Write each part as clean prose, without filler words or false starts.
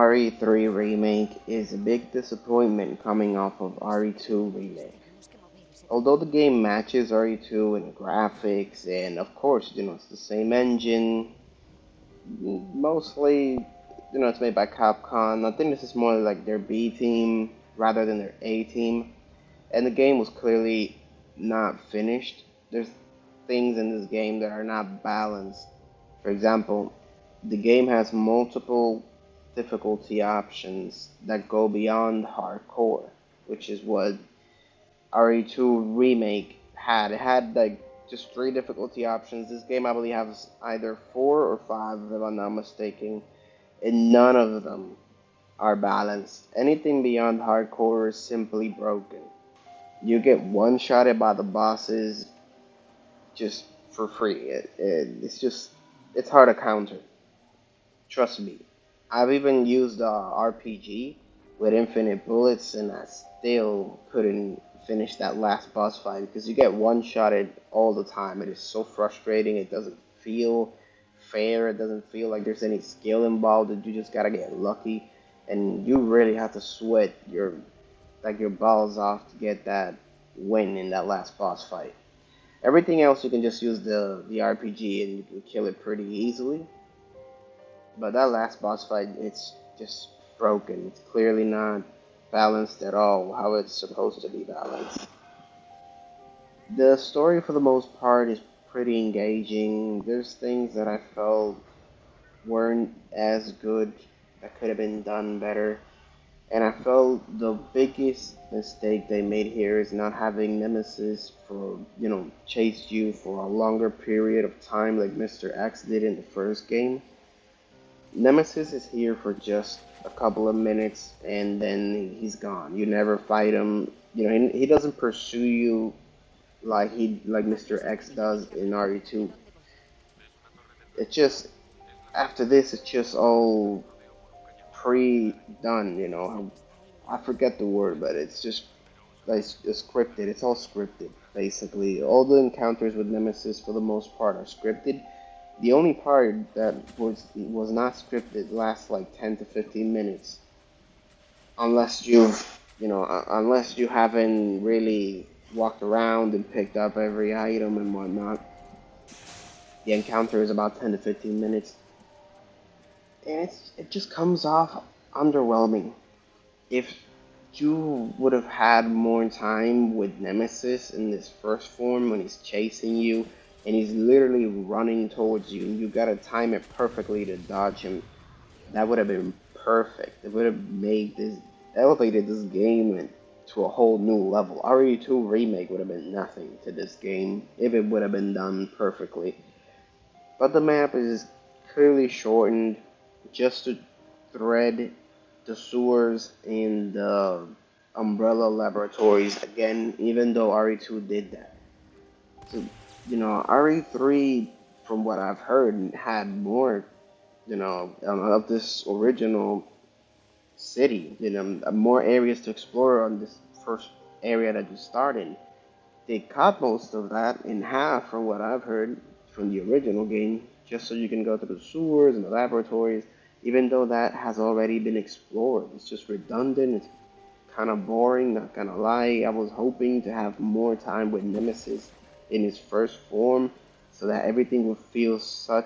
RE3 Remake is a big disappointment coming off of RE2 Remake. Although the game matches RE2 in graphics and of course, it's the same engine, mostly, it's made by Capcom. I think this is more like their B team rather than their A team. And the game was clearly not finished. There's things in this game that are not balanced. For example, the game has multiple difficulty options that go beyond hardcore, which is what RE2 Remake had. It had like just three difficulty options. This game, I believe, has either four or five, if I'm not mistaken, and none of them are balanced. Anything beyond hardcore is simply broken. You get one shotted by the bosses just for free. It's hard to counter. Trust me. I've even used RPG with infinite bullets, and I still couldn't finish that last boss fight because you get one shotted all the time. It is so frustrating. It doesn't feel fair. It doesn't feel like there's any skill involved. That you just gotta get lucky, and you really have to sweat your balls off to get that win in that last boss fight. Everything else you can just use the RPG and you can kill it pretty easily. But that last boss fight, it's just broken. It's clearly not balanced at all how it's supposed to be balanced. The story for the most part is pretty engaging. There's things that I felt weren't as good that could have been done better. And I felt the biggest mistake they made here is not having Nemesis chase you for a longer period of time like Mr. X did in the first game. Nemesis is here for just a couple of minutes and then he's gone. You never fight him. He doesn't pursue you like Mr. X does in RE2. It's just after this it's just all pre-done, I forget the word, but it's just like it's scripted. It's all scripted, basically. All the encounters with Nemesis, for the most part, are scripted. The only part that was not scripted lasts like 10 to 15 minutes, unless unless you haven't really walked around and picked up every item and whatnot. The encounter is about 10 to 15 minutes, and it just comes off underwhelming. If you would have had more time with Nemesis in this first form when he's chasing you and he's literally running towards you and you gotta time it perfectly to dodge him, that would have been perfect. It would have elevated this game to a whole new level. RE2 Remake would have been nothing to this game if it would have been done perfectly. But the map is clearly shortened just to thread the sewers and the Umbrella Laboratories again, even though RE2 did that. So, RE3, from what I've heard, had more, of this original city, more areas to explore on this first area that you started. They cut most of that in half, from what I've heard, from the original game, just so you can go to the sewers and the laboratories, even though that has already been explored. It's just redundant, it's kind of boring, not gonna lie. I was hoping to have more time with Nemesis in his first form, so that everything would feel so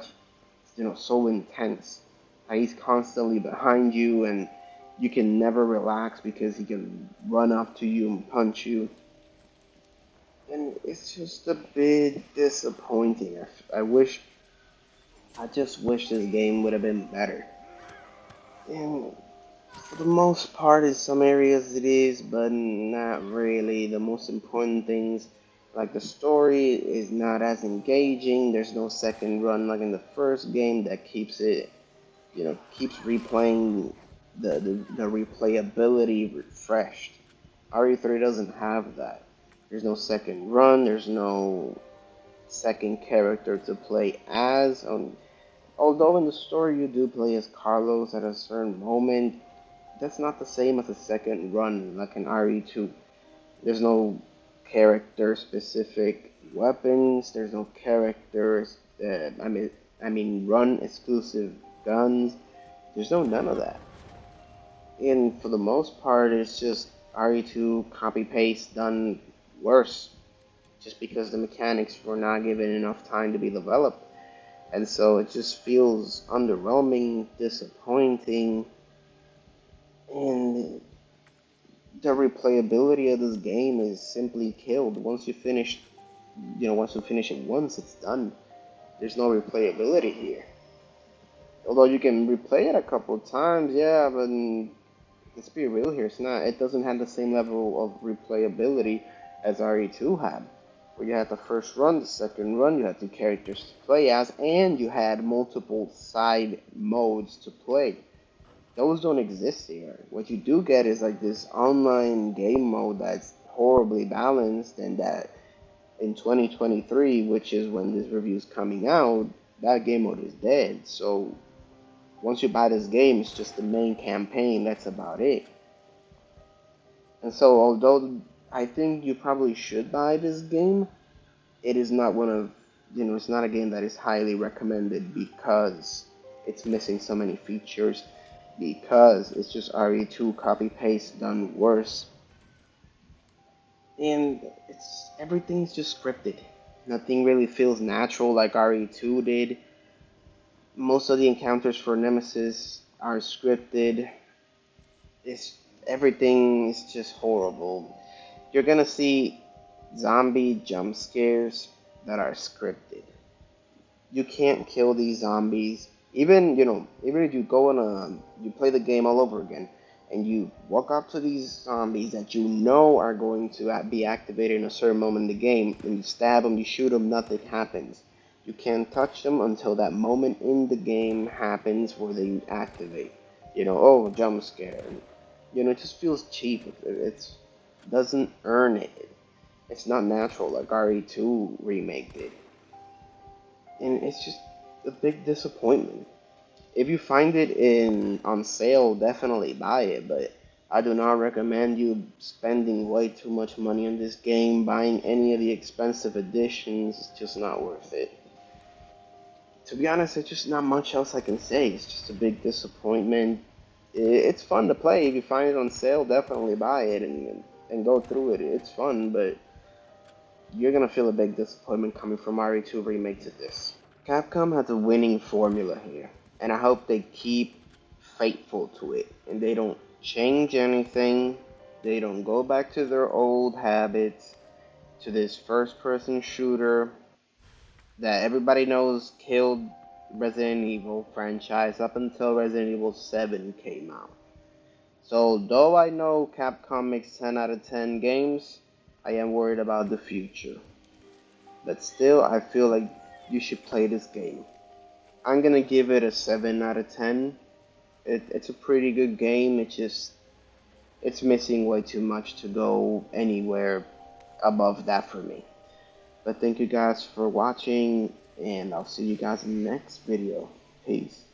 intense. He's constantly behind you, and you can never relax because he can run up to you and punch you. And it's just a bit disappointing. I just wish this game would have been better. And for the most part, in some areas it is, but not really. The most important things, like the story, is not as engaging. There's no second run like in the first game that keeps replaying the replayability refreshed. RE3 doesn't have that. There's no second run. There's no second character to play as. Although in the story you do play as Carlos at a certain moment, that's not the same as a second run like in RE2. There's no character specific weapons. There's no characters. Run exclusive guns. There's none of that. And for the most part, it's just RE2 copy paste done worse, just because the mechanics were not given enough time to be developed. And so it just feels underwhelming, disappointing, and the replayability of this game is simply killed. Once you finish it once, it's done. There's no replayability here. Although you can replay it a couple of times, yeah, but let's be real here. It doesn't have the same level of replayability as RE2 had, where you had the first run, the second run, you had two characters to play as, and you had multiple side modes to play. Those don't exist here. What you do get is like this online game mode that's horribly balanced, and that in 2023, which is when this review is coming out, that game mode is dead. So once you buy this game, it's just the main campaign. That's about it. And so, although I think you probably should buy this game, it is not one of, it's not a game that is highly recommended because it's missing so many features, because it's just RE2 copy paste done worse, and everything's just scripted. Nothing really feels natural like RE2 did. Most of the encounters for Nemesis are scripted. It's Everything is just horrible. You're gonna see zombie jump scares that are scripted. You can't kill these zombies. Even if you go on you play the game all over again, and you walk up to these zombies that you know are going to be activated in a certain moment in the game, and you stab them, you shoot them, nothing happens. You can't touch them until that moment in the game happens where they activate. Oh, jump scare. It just feels cheap. It doesn't earn it. It's not natural like RE2 Remake did. And it's just a big disappointment. If you find it in on sale, definitely buy it, but I do not recommend you spending way too much money on this game. Buying any of the expensive editions is just not worth it. To be honest, there's just not much else I can say. It's just a big disappointment. It's fun to play. If you find it on sale, definitely buy it and go through it. It's fun, but you're gonna feel a big disappointment coming from RE2 Remake to this. Capcom has a winning formula here, and I hope they keep faithful to it and they don't change anything. They don't go back to their old habits, to this first person shooter that everybody knows killed Resident Evil franchise up until Resident Evil 7 came out. So, though I know Capcom makes 10 out of 10 games, I am worried about the future. But still, I feel like you should play this game. I'm gonna give it a 7 out of 10. It's a pretty good game. It's missing way too much to go anywhere above that for me. But thank you guys for watching, and I'll see you guys in the next video. Peace.